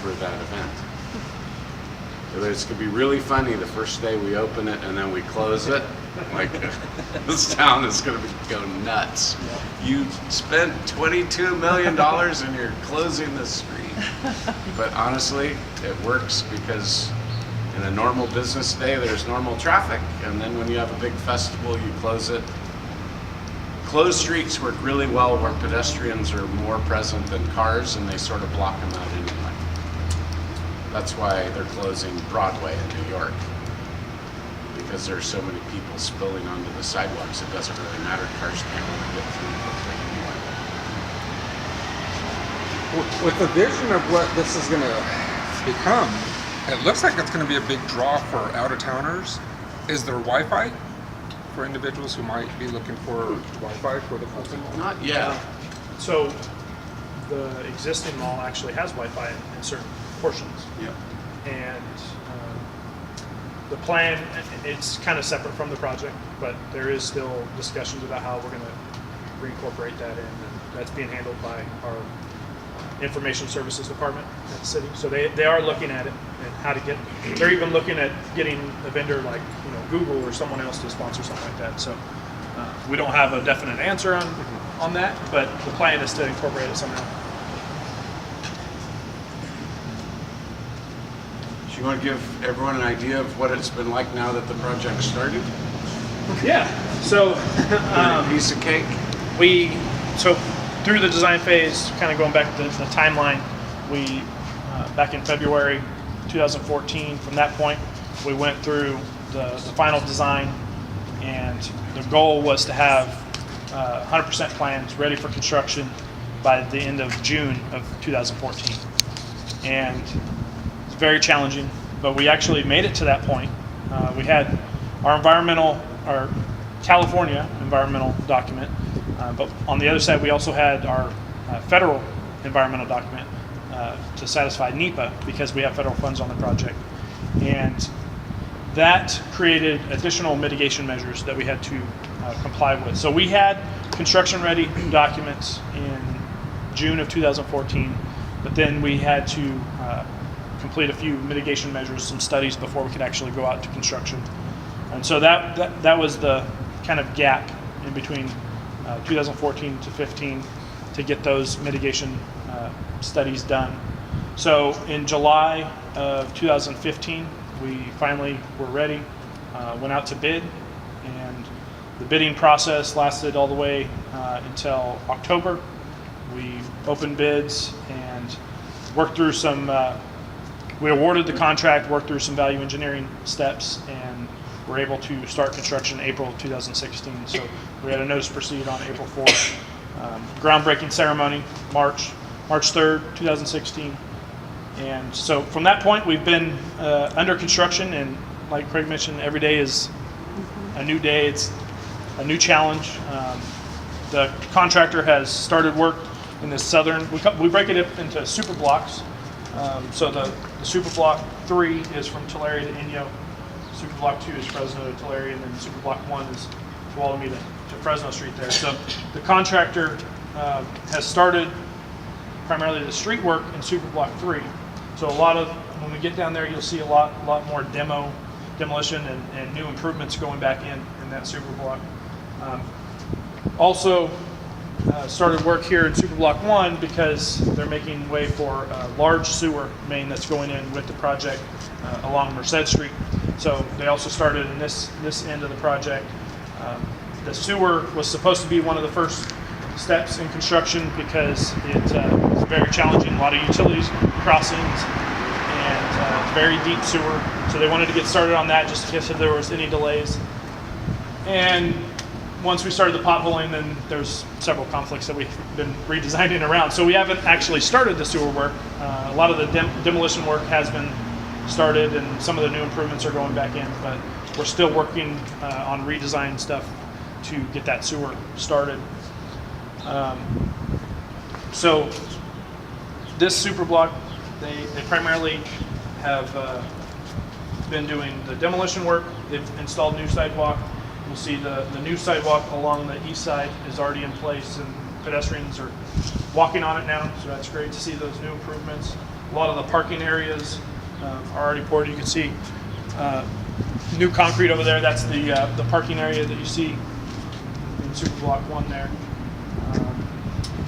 for that event. It's going to be really funny the first day we open it and then we close it. Like, this town is going to go nuts. You spent $22 million and you're closing the street. But honestly, it works because in a normal business day, there's normal traffic. And then when you have a big festival, you close it. Closed streets work really well where pedestrians are more present than cars, and they sort of block them out anyway. That's why they're closing Broadway in New York, because there's so many people spilling onto the sidewalks. It doesn't really matter. Cars can't really get through quickly anyway. With the vision of what this is going to become, it looks like it's going to be a big draw for out-of-towners. Is there Wi-Fi for individuals who might be looking for Wi-Fi for the Fulton Mall? Not yet. So the existing mall actually has Wi-Fi in certain portions. Yeah. And the plan, it's kind of separate from the project, but there is still discussions about how we're going to reincorporate that in. And that's being handled by our information services department at the city. So they are looking at it and how to get, they're even looking at getting a vendor like Google or someone else to sponsor something like that. So we don't have a definite answer on that, but the plan is to incorporate it somehow. Do you want to give everyone an idea of what it's been like now that the project started? Yeah. So Piece of cake. So through the design phase, kind of going back to the timeline, we back in February 2014. From that point, we went through the final design, and the goal was to have 100% plans ready for construction by the end of June of 2014. And it's very challenging, but we actually made it to that point. We had our California environmental document, but on the other side, we also had our federal environmental document to satisfy NEPA, because we have federal funds on the project. And that created additional mitigation measures that we had to comply with. So we had construction-ready documents in June of 2014, but then we had to complete a few mitigation measures, some studies before we could actually go out to construction. And so that was the kind of gap in between 2014 to 15 to get those mitigation studies done. So in July of 2015, we finally were ready, went out to bid, and the bidding process lasted all the way until October. We opened bids and worked through some, we awarded the contract, worked through some value engineering steps, and were able to start construction in April of 2016. So we had a notice to proceed on April 4th. Groundbreaking ceremony, March 3rd, 2016. And so from that point, we've been under construction, and like Craig mentioned, every day is a new day. It's a new challenge. The contractor has started work in the southern, we break it up into super blocks. So the super block 3 is from Tulare to Inyo. Super block 2 is Fresno to Tulare, and then super block 1 is Tuolumne to Fresno Street there. So the contractor has started primarily the street work in super block 3. So a lot of, when we get down there, you'll see a lot more demolition and new improvements going back in that super block. Also started work here in super block 1 because they're making way for a large sewer main that's going in with the project along Merced Street. So they also started in this end of the project. The sewer was supposed to be one of the first steps in construction because it's very challenging, a lot of utilities crossings, and it's very deep sewer. So they wanted to get started on that just in case if there was any delays. And once we started the potholing, then there's several conflicts that we've been redesigning around. So we haven't actually started the sewer work. A lot of the demolition work has been started, and some of the new improvements are going back in, but we're still working on redesign stuff to get that sewer started. So this super block, they primarily have been doing the demolition work. They've installed new sidewalk. You'll see the new sidewalk along the east side is already in place, and pedestrians are walking on it now, so that's great to see those new improvements. A lot of the parking areas are already poured. You can see new concrete over there. That's the parking area that you see in Super Block 1 there.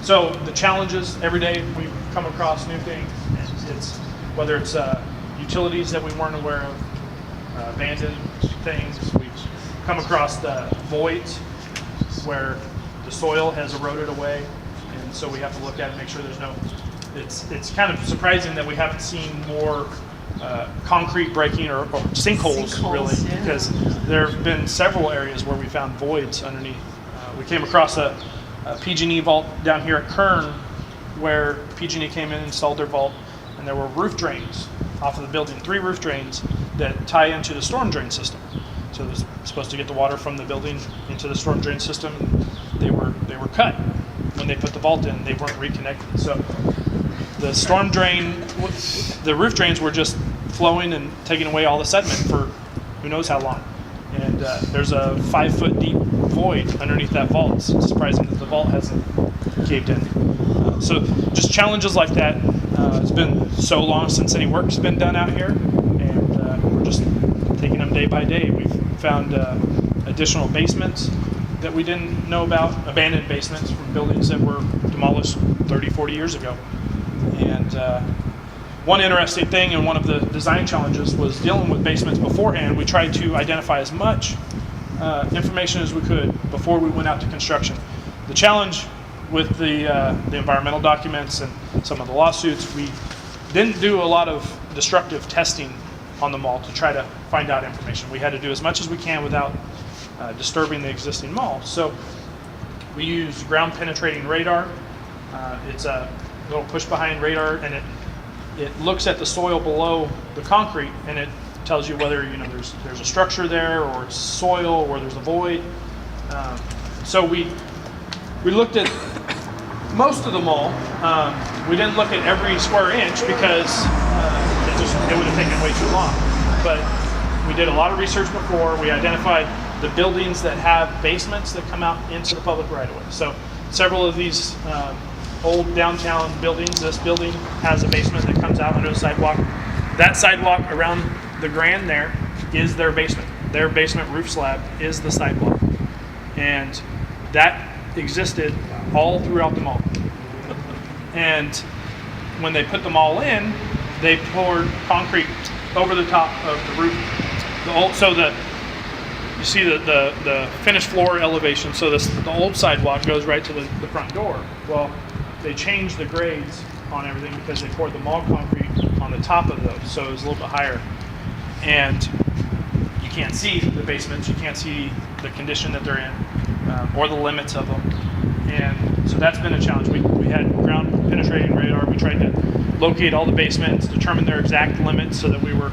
So the challenges, every day we come across new things. It's whether it's utilities that we weren't aware of, abandoned things. We've come across the voids where the soil has eroded away, and so we have to look at it, make sure there's no. It's kind of surprising that we haven't seen more concrete breaking or sinkholes really, yeah. because there have been several areas where we found voids underneath. We came across a PG&E vault down here at Kern, where PG&E came in and installed their vault, and there were roof drains off of the building, 3 roof drains that tie into the storm drain system. So it was supposed to get the water from the building into the storm drain system. They were cut when they put the vault in. They weren't reconnected. So the storm drain, the roof drains were just flowing and taking away all the sediment for who knows how long. And there's a 5-foot deep void underneath that vault. It's surprising that the vault hasn't caved in. So just challenges like that. It's been so long since any work's been done out here, and we're just taking them day by day. We've found additional basements that we didn't know about, abandoned basements from buildings that were demolished 30, 40 years ago. And one interesting thing, and one of the design challenges, was dealing with basements beforehand. We tried to identify as much information as we could before we went out to construction. The challenge with the environmental documents and some of the lawsuits, we didn't do a lot of destructive testing on the mall to try to find out information. We had to do as much as we can without disturbing the existing mall. So we used ground penetrating radar. It's a little push behind radar, and it looks at the soil below the concrete, and it tells you whether there's a structure there, or it's soil, or there's a void. So we looked at most of the mall. We didn't look at every square inch because it would have taken way too long. But we did a lot of research before. We identified the buildings that have basements that come out into the public right of way. So several of these old downtown buildings, this building has a basement that comes out under the sidewalk. That sidewalk around the Grand there is their basement. Their basement roof slab is the sidewalk. And that existed all throughout the mall. And when they put the mall in, they poured concrete over the top of the roof. You see the finished floor elevation. So the old sidewalk goes right to the front door. Well, they changed the grades on everything because they poured the mall concrete on the top of those, so it was a little bit higher. And you can't see the basements, you can't see the condition that they're in, or the limits of them. And so that's been a challenge. We had ground penetrating radar. We tried to locate all the basements, determine their exact limits so that we were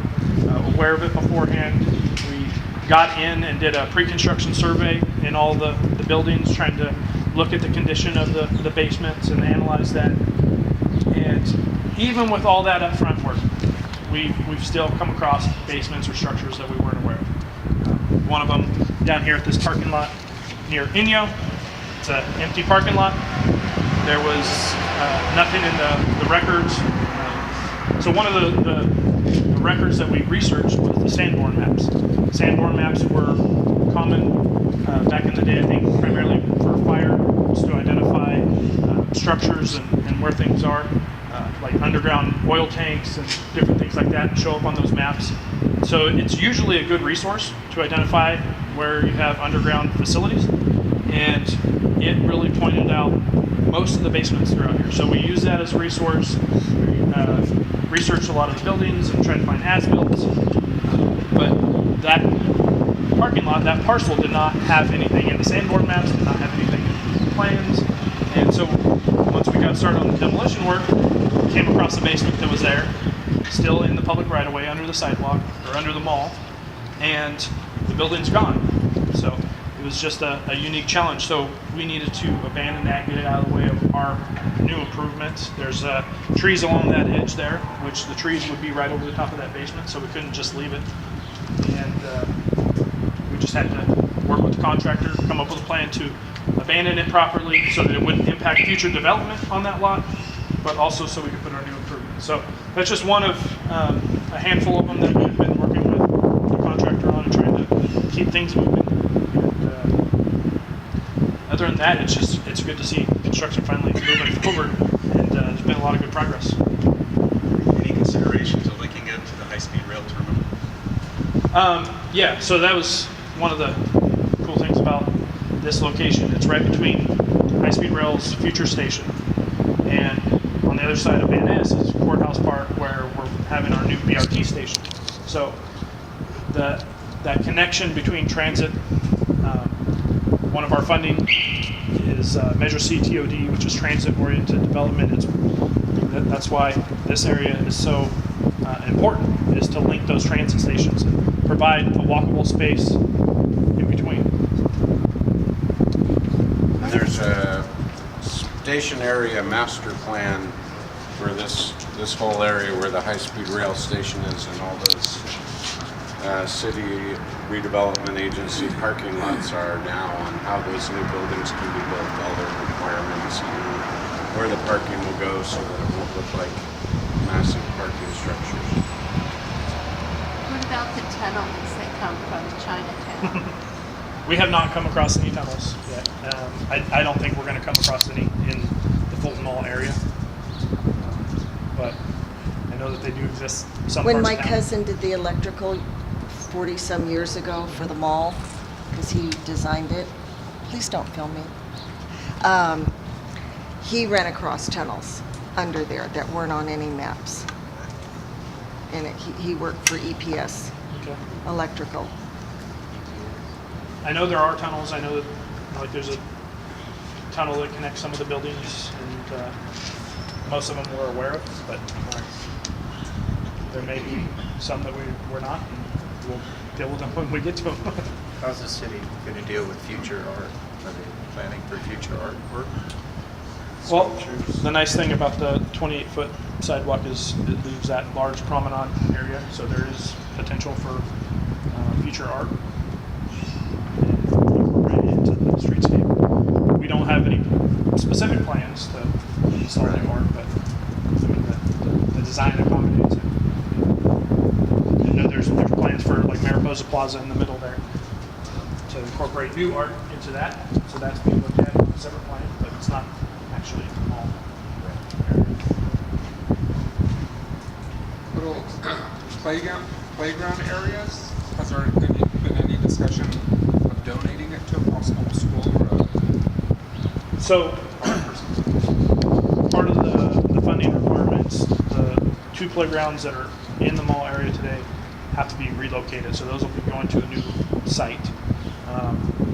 aware of it beforehand. We got in and did a pre-construction survey in all the buildings, trying to look at the condition of the basements and analyze that. And even with all that upfront work, we've still come across basements or structures that we weren't aware of. One of them down here at this parking lot near Inyo. It's an empty parking lot. There was nothing in the records. So one of the records that we researched was the Sanborn maps. Sanborn maps were common back in the day, I think, primarily for fire, to identify structures and where things are, like underground oil tanks and different things like that show up on those maps. So it's usually a good resource to identify where you have underground facilities, and it really pointed out most of the basements throughout here. So we use that as a resource. We researched a lot of the buildings and tried to find as-builts. But that parking lot, that parcel, did not have anything in the Sanborn maps, did not have anything in the plans. And so once we got started on the demolition work, we came across the basement that was there, still in the public right-of-way under the sidewalk, or under the mall, and the building's gone. So it was just a unique challenge. So we needed to abandon that, get it out of the way of our new improvements. There's trees along that edge there, which the trees would be right over the top of that basement, so we couldn't just leave it. And we just had to work with the contractor, come up with a plan to abandon it properly so that it wouldn't impact future development on that lot, but also so we could put our new improvements. So that's just one of a handful of them that we've been working with the contractor on and trying to keep things moving. And other than that, it's good to see construction finally moving forward, and there's been a lot of good progress. Any considerations of linking it to the high-speed rail terminal? Yeah, so that was one of the cool things about this location. It's right between high-speed rail's future station, and on the other side of Van Ness is Courthouse Park, where we're having our new BRT station. So that connection between transit, one of our funding is Measure C TOD, which is transit-oriented development. That's why this area is so important, is to link those transit stations and provide a walkable space in between. And there's a station area master plan for this whole area where the high-speed rail station is, and all those city redevelopment agency parking lots are now, on how those new buildings can be built, all their requirements, and where the parking will go so that it won't look like massive parking structures. What about the tunnels that come from Chinatown? We have not come across any tunnels yet. I don't think we're going to come across any in the Fulton Mall area, but I know that they do exist some When parts my of town. cousin did the electrical 40-some years ago for the mall, because he designed it, please don't film me. He ran across tunnels under there that weren't on any maps. And he worked for EPS, Okay. electrical. I know there are tunnels. I know that there's a tunnel that connects some of the buildings, and most of them we're aware of, but there may be some that we're not, and we'll deal with them when we get to them. How's the city going to deal with future art? Are they planning for future artwork? Well, Sculptures? the nice thing about the 28-foot sidewalk is it leaves that large promenade area, so there is potential for future art incorporated into the streetscape. We don't have any specific plans to install any art, but I mean, the design accommodates it. I know there's plans for like Mariposa Plaza in the middle there to incorporate new art into that, so that's being looked at in a separate plan, but it's not actually all Little playground areas. Has there been any discussion of donating it to a possible school or a So, part of the funding requirements, the 2 playgrounds that are in the mall area today have to be relocated. So those will be going to a new site.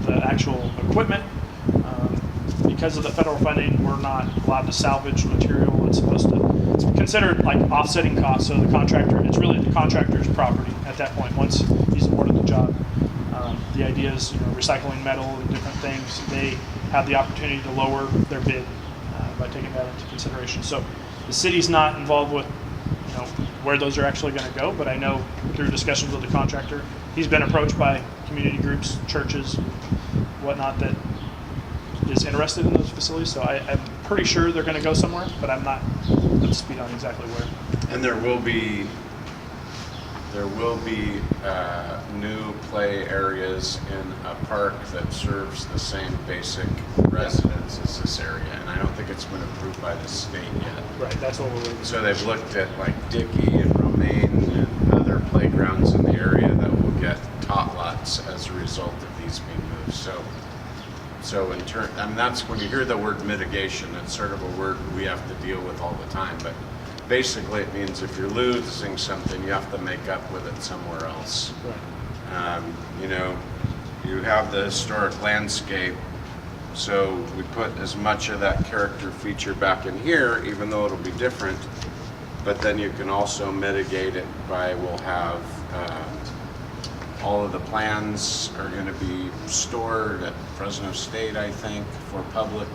The actual equipment, because of the federal funding, we're not allowed to salvage material. It's considered like offsetting costs. So the contractor, it's really the contractor's property at that point once he's awarded the job. The idea is, recycling metal and different things. They have the opportunity to lower their bid by taking that into consideration. So the city's not involved with, where those are actually going to go. But I know through discussions with the contractor, he's been approached by community groups, churches, whatnot that is interested in those facilities. So I'm pretty sure they're going to go somewhere, but I'm not up to speed on exactly where. And there will be new play areas in a park that serves the same basic residents as this area, and I don't think it's been approved by the state yet. Right, that's what we're looking. So they've looked at like Dickey and Romaine and other playgrounds in the area that will get tot lots as a result of these being moved. So in turn, and that's when you hear the word mitigation, it's sort of a word we have to deal with all the time, but basically it means if you're losing something, you have to make up with it somewhere else. Right. You have the historic landscape, so we put as much of that character feature back in here, even though it'll be different, but then you can also mitigate it by, we'll have all of the plans are going to be stored at Fresno State, I think, for public.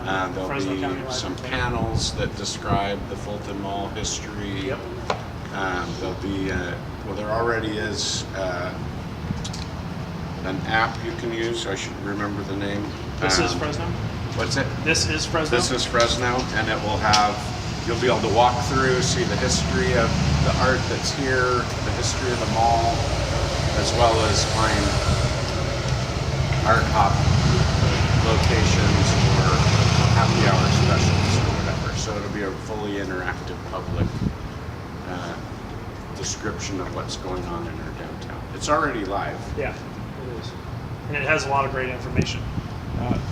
There'll Fresno be County some Library. panels that describe the Fulton Mall history. Yep. There'll be, there already is an app you can use. I should remember the name. This is Fresno? What's it? This is Fresno? This is Fresno, and it will have, you'll be able to walk through, see the history of the art that's here, the history of the mall, as well as find art hop locations or happy hour specials or whatever. So it'll be a fully interactive public description of what's going on in our downtown. It's already live. Yeah, it is. And it has a lot of great information.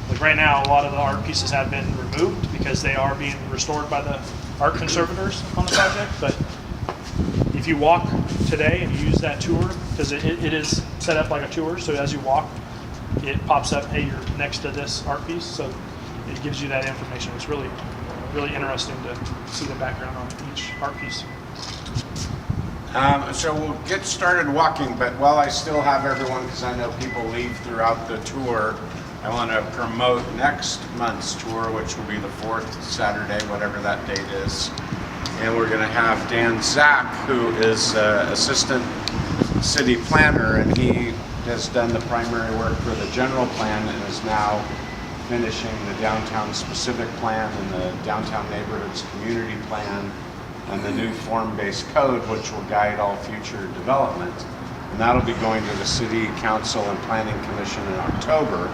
Like right now, a lot of the art pieces have been removed because they are being restored by the art conservators on the project. But if you walk today and you use that tour, because it is set up like a tour, so as you walk, it pops up, hey, you're next to this art piece. So it gives you that information. It's really, really interesting to see the background on each art piece. So we'll get started walking, but while I still have everyone, because I know people leave throughout the tour, I want to promote next month's tour, which will be the 4th Saturday, whatever that date is. And we're going to have Dan Zach, who is Assistant City Planner, and he has done the primary work for the general plan and is now finishing the downtown specific plan and the downtown neighborhoods community plan and the new form-based code, which will guide all future development. And that'll be going to the City Council and Planning Commission in October.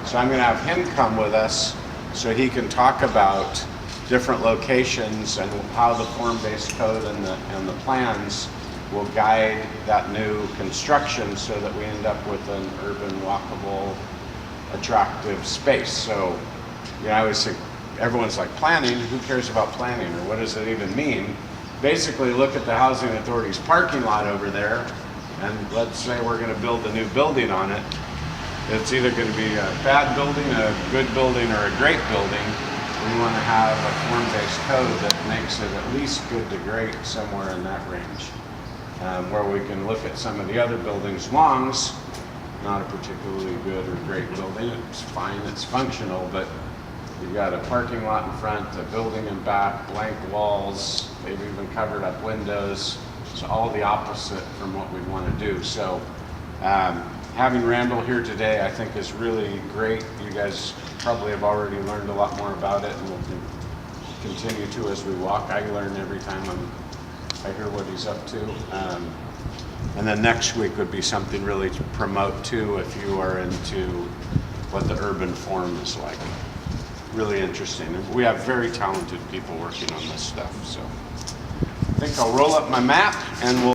So I'm gonna have him come with us so he can talk about different locations and how the form-based code and the plans will guide that new construction so that we end up with an urban, walkable, attractive space. So, you know, I always think, everyone's like, planning, who cares about planning, or what does it even mean? Basically, look at the Housing Authority's parking lot over there, and let's say we're gonna build a new building on it. It's either gonna be a bad building, a good building, or a great building. We wanna have a form-based code that makes it at least good to great, somewhere in that range. Where we can look at some of the other buildings. Long's not a particularly good or great building. It's fine, it's functional, but you've got a parking lot in front, a building in back, blank walls, they've even covered up windows. It's all the opposite from what we want to do. So having Randall here today, I think is really great. You guys probably have already learned a lot more about it, and we'll continue to as we walk. I learn every time I hear what he's up to. And then next week would be something really to promote too, if you are into what the urban form is like. Really interesting. And we have very talented people working on this stuff. So I think I'll roll up my map and we'll